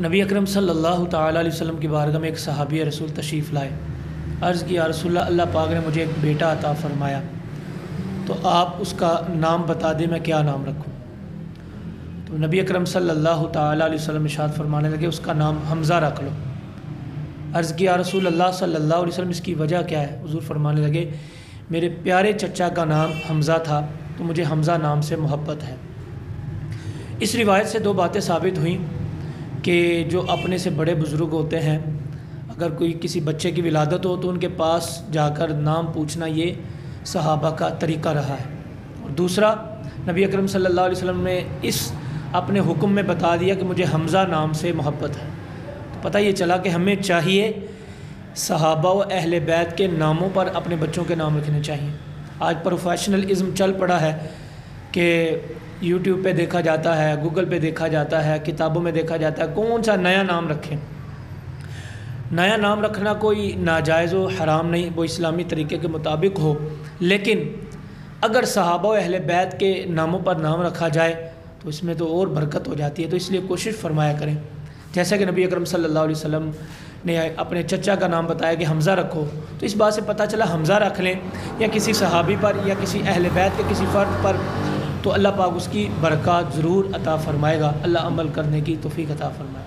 नबी अकरम सल्लल्लाहु ताला अलैहि वसल्लम की बारगाह में एक सहाबी रसूल तशरीफ़ लाए। अर्ज़ की या रसूलल्लाह, अल्लाह पाक ने मुझे एक बेटा अता फ़रमाया, तो आप उसका नाम बता दें, मैं क्या नाम रखूँ। तो नबी अकरम सल्लल्लाहु ताला अलैहि वसल्लम इरशाद फरमाने लगे, उसका नाम हमज़ा रख लो। अर्ज़ की या रसूलल्लाह सल्लल्लाहु अलैहि वसल्लम, इसकी वजह क्या है। हुज़ूर फरमाने लगे, मेरे प्यारे चचा का नाम हमज़ा था, तो मुझे हमज़ा नाम से मोहब्बत है। इस रिवायत से दो बातें साबित हुई कि जो अपने से बड़े बुज़ुर्ग होते हैं, अगर कोई किसी बच्चे की विलादत हो तो उनके पास जाकर नाम पूछना ये सहाबा का तरीक़ा रहा है। और दूसरा, नबी अकरम सल्लल्लाहु अलैहि वसल्लम ने इस अपने हुक्म में बता दिया कि मुझे हमज़ा नाम से मोहब्बत है। तो पता ये चला कि हमें चाहिए सहाबा व अहले बैत के नामों पर अपने बच्चों के नाम रखने चाहिए। आज प्रोफेशनलिज़्म चल पड़ा है कि यूट्यूब पे देखा जाता है, गूगल पे देखा जाता है, किताबों में देखा जाता है, कौन सा नया नाम रखें। नया नाम रखना कोई नाजायज़ व हराम नहीं, वो इस्लामी तरीक़े के मुताबिक हो, लेकिन अगर सहाबा व अहले बैत के नामों पर नाम रखा जाए तो इसमें तो और बरकत हो जाती है। तो इसलिए कोशिश फरमाया करें, जैसा कि नबी अकरम सल्लल्लाहु अलैहि वसल्लम ने अपने चचा का नाम बताया कि हमज़ा रखो, तो इस बात से पता चला हमज़ा रख लें या किसी सहाबी पर या किसी अहले बैत के किसी फ़र्द पर, तो अल्लाह पाक उसकी बरकत ज़रूर अता फ़रमाएगा। अल्लाह अमल करने की तौफ़ीक़ अता फ़रमाए।